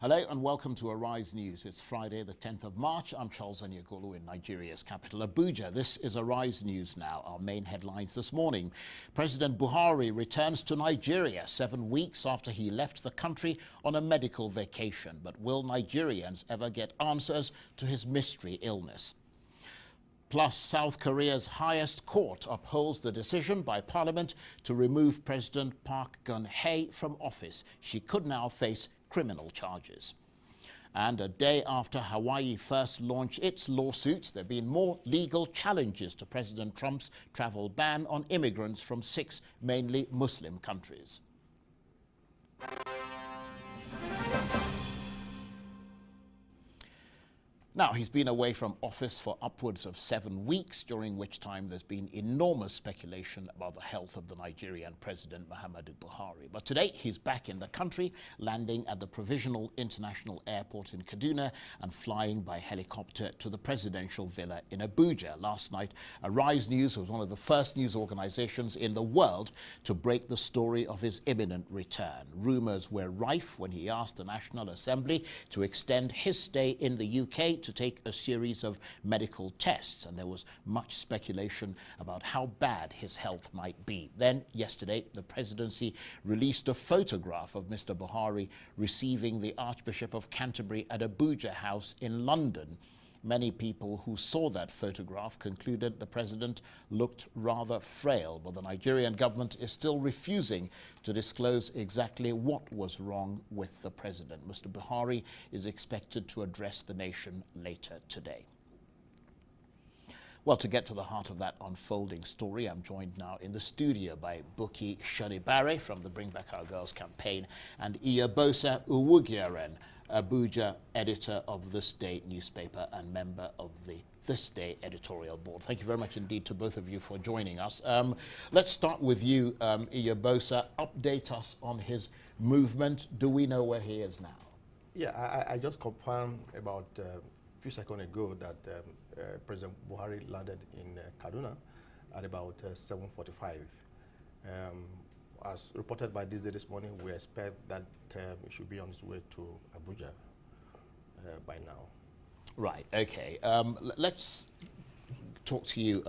Hello and welcome to Arise News. It's Friday, the 10th of March. I'm Charles Anyagolu in Nigeria's capital, Abuja. This is Arise News now. Our main headlines this morning. President Buhari returns to Nigeria 7 weeks after he left the country on a medical vacation. But will Nigerians ever get answers to his mystery illness? Plus, South Korea's highest court upholds the decision by Parliament to remove President Park Geun-hye from office. She could now face criminal charges. And a day after Hawaii first launched its lawsuits, there have been more legal challenges to President Trump's travel ban on immigrants from 6 mainly Muslim countries. Now, he's been away from office for upwards of 7 weeks, during which time there's been enormous speculation about the health of the Nigerian President Muhammadu Buhari. But today, he's back in the country, landing at the Provisional International Airport in Kaduna and flying by helicopter to the presidential villa in Abuja. Last night, Arise News was one of the first news organizations in the world to break the story of his imminent return. Rumors were rife when he asked the National Assembly to extend his stay in the UK to take a series of medical tests, and there was much speculation about how bad his health might be. Then, yesterday, the presidency released a photograph of Mr. Buhari receiving the Archbishop of Canterbury at Abuja House in London. Many people who saw that photograph concluded the president looked rather frail, but the Nigerian government is still refusing to disclose exactly what was wrong with the president. Mr. Buhari is expected to address the nation later today. Well, to get to the heart of that unfolding story, I'm joined now in the studio by Buki Shonibare from the Bring Back Our Girls campaign and Iyabosa Uwugiaren, Abuja editor of This Day newspaper and member of the This Day editorial board. Thank you very much indeed to both of you for joining us. Let's start with you, Iyabosa. Update us on his movement. Do we know where he is now? Yeah, I just confirmed about a few seconds ago that President Buhari landed in Kaduna at about 7:45. As reported by This Day this morning, we expect that he should be on his way to Abuja by now. Right, okay. Let's talk to you,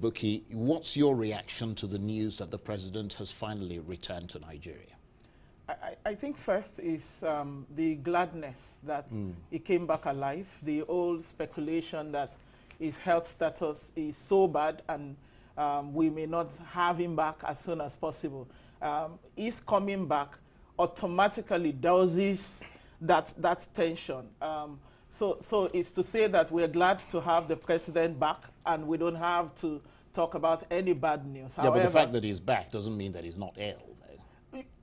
Buki. What's your reaction to the news that the president has finally returned to Nigeria? I think first is the gladness that he came back alive. The old speculation that his health status is so bad and we may not have him back as soon as possible. His coming back automatically doses that tension. So it's to say that we're glad to have the president back and we don't have to talk about any bad news. Yeah, but the fact that he's back doesn't mean that he's not ill.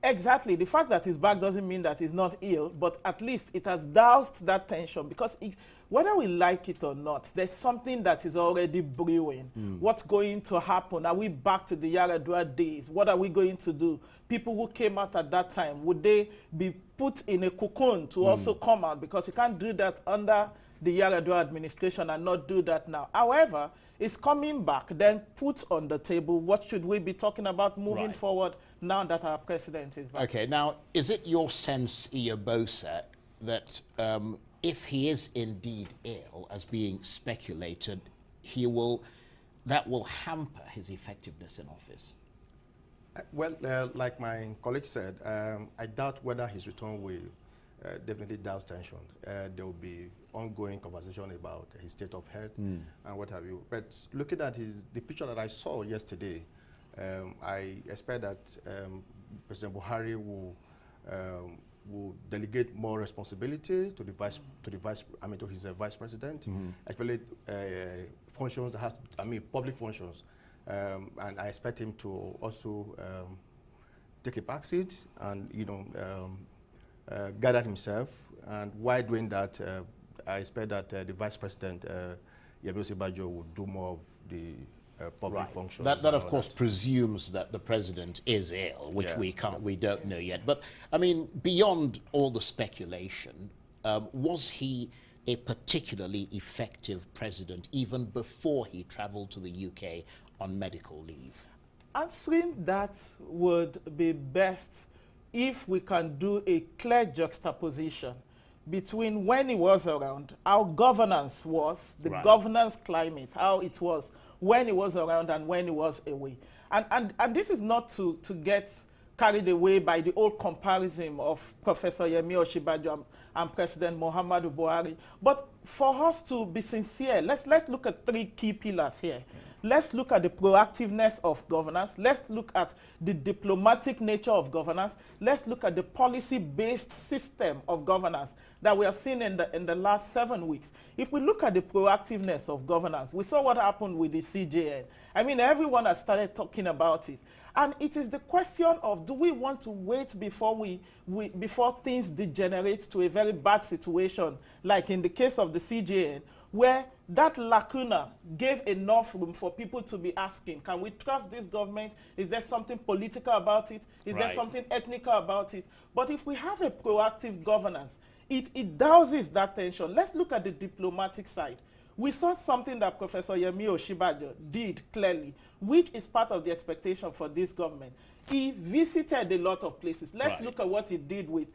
Exactly. The fact that he's back doesn't mean that he's not ill, but at least it has doused that tension because whether we like it or not, there's something that is already brewing. What's going to happen? Are we back to the Yaradua days? What are we going to do? People who came out at that time, would they be put in a cocoon to also come out? Because you can't do that under the Yaradua administration and not do that now. However, it's coming back, then put on the table what should we be talking about moving forward now that our president is back. Okay, now, is it your sense, Iyabosa, that if he is indeed ill, as being speculated, that will hamper his effectiveness in office? Well, like my colleague said, I doubt whether his return will definitely douse tension. There will be ongoing conversation about his state of health and what have you. But looking at the picture that I saw yesterday, I expect that President Buhari will delegate more responsibility to his vice president, especially functions that have, public functions, and I expect him to also take a back seat and gather himself. And while doing that, I expect that the vice president, Yemi Osinbajo, will do more of the public functions. That of course presumes that the president is ill, which we don't know yet. But I mean, beyond all the speculation, was he a particularly effective president even before he traveled to the UK on medical leave? Answering that would be best if we can do a clear juxtaposition between when he was around, how governance was, the governance climate, how it was when he was around and when he was away. And this is not to get carried away by the old comparison of Professor Yemi Osinbajo and President Muhammadu Buhari. But for us to be sincere, let's look at three key pillars here. Let's look at the proactiveness of governance. Let's look at the diplomatic nature of governance. Let's look at the policy-based system of governance that we have seen in the last 7 weeks. If we look at the proactiveness of governance, we saw what happened with the CJN. I mean, everyone has started talking about it. And it is the question of, do we want to wait before before things degenerate to a very bad situation, like in the case of the CJN, where that lacuna gave enough room for people to be asking, can we trust this government? Is there something political about it? Is there something ethnical about it? But if we have a proactive governance, it douses that tension. Let's look at the diplomatic side. We saw something that Professor Yemi Osinbajo did clearly, which is part of the expectation for this government. He visited a lot of places. Let's look at what he did with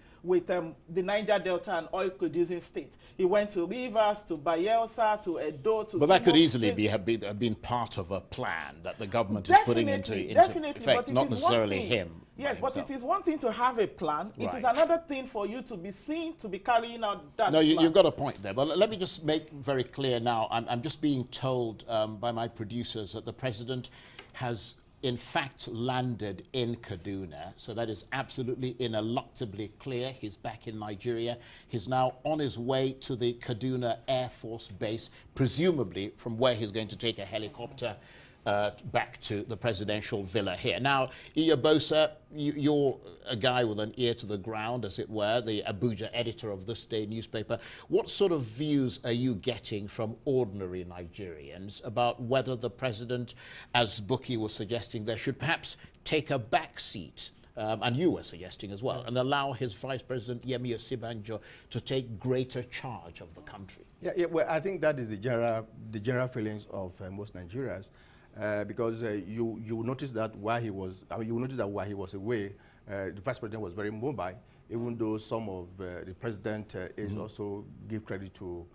the Niger Delta and oil-producing states. He went to Rivers, to Bayelsa, to Edo, to... But that could easily have been part of a plan that the government is putting into effect, not necessarily him. Yes, but it is one thing to have a plan. It is another thing for you to be seen to be carrying out that plan. You've got a point there. But let me just make very clear now, I'm just being told by my producers that the president has in fact landed in Kaduna. So that is absolutely ineluctably clear. He's back in Nigeria. He's now on his way to the Kaduna Air Force Base, presumably from where he's going to take a helicopter back to the presidential villa here. Now, Iyabosa, you're a guy with an ear to the ground, as it were, the Abuja editor of This Day newspaper. What sort of views are you getting from ordinary Nigerians about whether the president, as Buki was suggesting, there should perhaps take a back seat, and you were suggesting as well, and allow his Vice President Yemi Osinbajo to take greater charge of the country? Well, I think that is the general feelings of most Nigerians. Because you notice that while he was away, the vice president was very mobile. Even though some of the president is also give credit to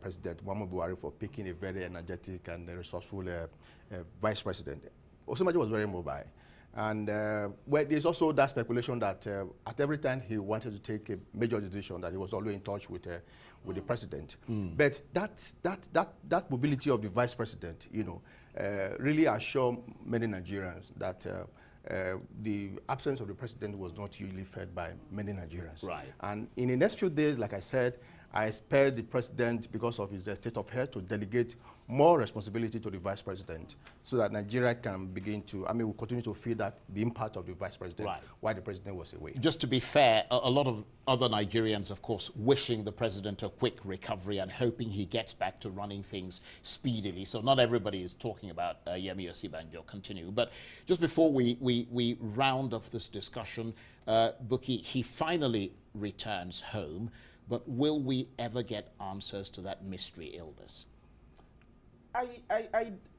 President Muhammadu Buhari for picking a very energetic and resourceful vice president. Osinbajo was very mobile, and well, there's also that speculation that at every time he wanted to take a major decision, that he was always in touch with the president. But that mobility of the vice president, really assure many Nigerians that the absence of the president was not usually felt by many Nigerians. And in the next few days, like I said, I expect the president, because of his state of health, to delegate more responsibility to the vice president, so that Nigeria can begin to, will continue to feel that the impact of the vice president while the president was away. Just to be fair, a lot of other Nigerians, of course, wishing the president a quick recovery and hoping he gets back to running things speedily. So not everybody is talking about Yemi Osinbajo continue. But just before we round off this discussion, Buki, he finally returns home. But will we ever get answers to that mystery illness?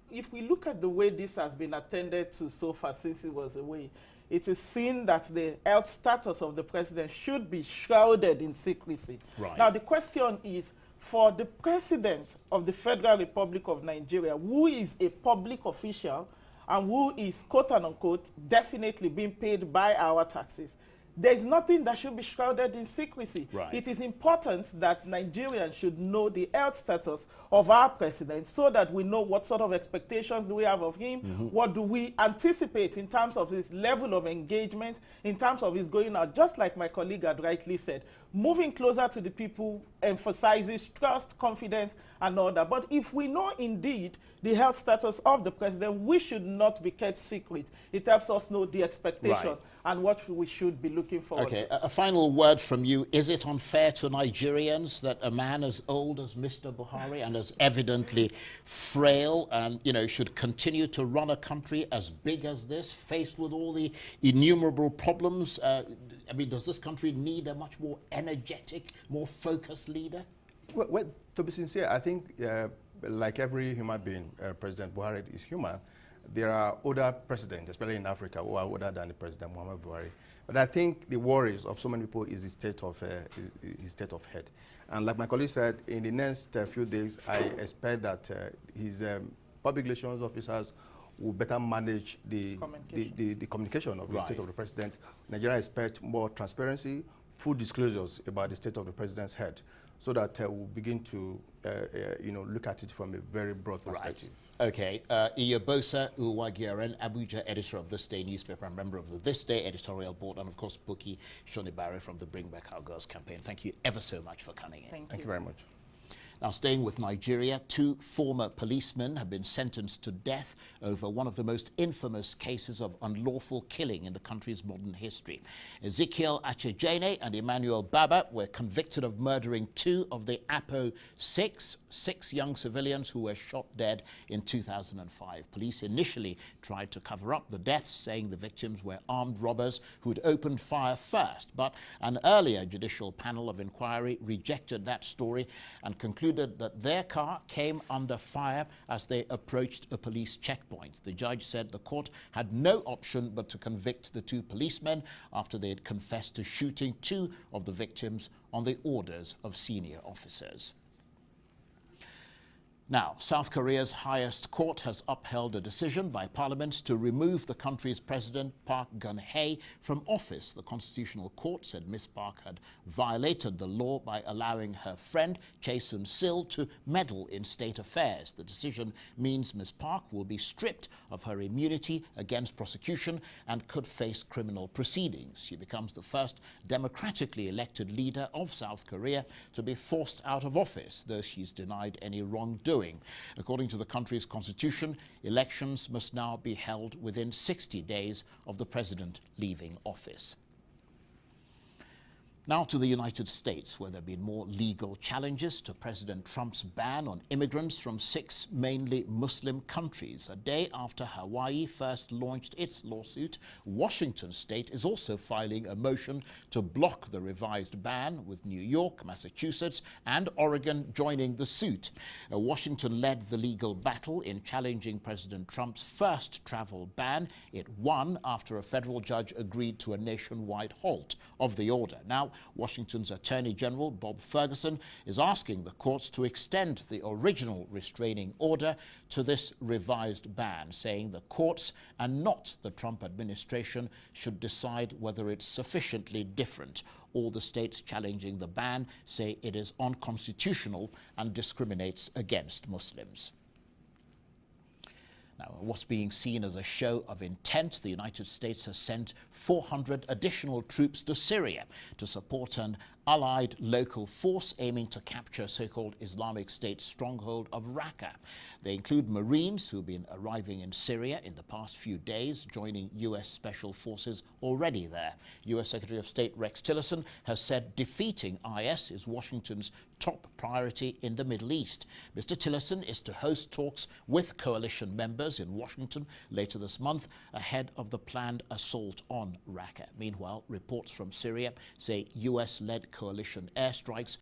If we look at the way this has been attended to so far since he was away, it is seen that the health status of the president should be shrouded in secrecy. Now, the question is, for the president of the Federal Republic of Nigeria, who is a public official and who is, quote unquote, definitely being paid by our taxes, there's nothing that should be shrouded in secrecy. It is important that Nigerians should know the health status of our president, so that we know what sort of expectations do we have of him, what do we anticipate in terms of his level of engagement, in terms of his going out. Just like my colleague had rightly said, moving closer to the people emphasizes trust, confidence, and all that. But if we know indeed the health status of the president, we should not be kept secret. It helps us know the expectation and what we should be looking forward to. A final word from you. Is it unfair to Nigerians that a man as old as Mr. Buhari and as evidently frail and, should continue to run a country as big as this, faced with all the innumerable problems? Does this country need a much more energetic, more focused leader? Well, to be sincere, I think like every human being, President Buhari is human. There are older presidents, especially in Africa, who are older than the President Muhammad Buhari. But I think the worries of so many people is his state of health. And like my colleague said, in the next few days, I expect that his public relations officers will better manage the communication of the state of the president. Nigeria expects more transparency, full disclosures about the state of the president's health, so that we'll begin to look at it from a very broad perspective. Right. Okay. Iyobosa Uwagiaren, Abuja editor of This Day newspaper and member of the This Day editorial board, and of course Buki Shonibare from the Bring Back Our Girls campaign. Thank you ever so much for coming in. Thank you very much. Now, staying with Nigeria, 2 former policemen have been sentenced to death over one of the most infamous cases of unlawful killing in the country's modern history. Ezekiel Achejene and Emmanuel Baba were convicted of murdering 2 of the Apo 6 young civilians who were shot dead in 2005. Police initially tried to cover up the deaths, saying the victims were armed robbers who'd opened fire first. But an earlier judicial panel of inquiry rejected that story and concluded that their car came under fire as they approached a police checkpoint. The judge said the court had no option but to convict the 2 policemen after they had confessed to shooting 2 of the victims on the orders of senior officers. Now, South Korea's highest court has upheld a decision by parliament to remove the country's president, Park Geun-hye, from office. The Constitutional Court said Ms. Park had violated the law by allowing her friend, Chae Soon-sil, to meddle in state affairs. The decision means Ms. Park will be stripped of her immunity against prosecution and could face criminal proceedings. She becomes the first democratically elected leader of South Korea to be forced out of office, though she's denied any wrongdoing. According to the country's constitution, elections must now be held within 60 days of the president leaving office. Now to the United States, where there have been more legal challenges to President Trump's ban on immigrants from 6 mainly Muslim countries. A day after Hawaii first launched its lawsuit, Washington state is also filing a motion to block the revised ban, with New York, Massachusetts, and Oregon joining the suit. Washington led the legal battle in challenging President Trump's first travel ban. It won after a federal judge agreed to a nationwide halt of the order. Now, Washington's Attorney General Bob Ferguson is asking the courts to extend the original restraining order to this revised ban, saying the courts and not the Trump administration should decide whether it's sufficiently different. All the states challenging the ban say it is unconstitutional and discriminates against Muslims. Now, what's being seen as a show of intent, the United States has sent 400 additional troops to Syria to support an allied local force aiming to capture so-called Islamic State stronghold of Raqqa. They include Marines who've been arriving in Syria in the past few days, joining U.S. Special Forces already there. U.S. Secretary of State Rex Tillerson has said defeating IS is Washington's top priority in the Middle East. Mr. Tillerson is to host talks with coalition members in Washington later this month ahead of the planned assault on Raqqa. Meanwhile, reports from Syria say U.S.-led coalition airstrikes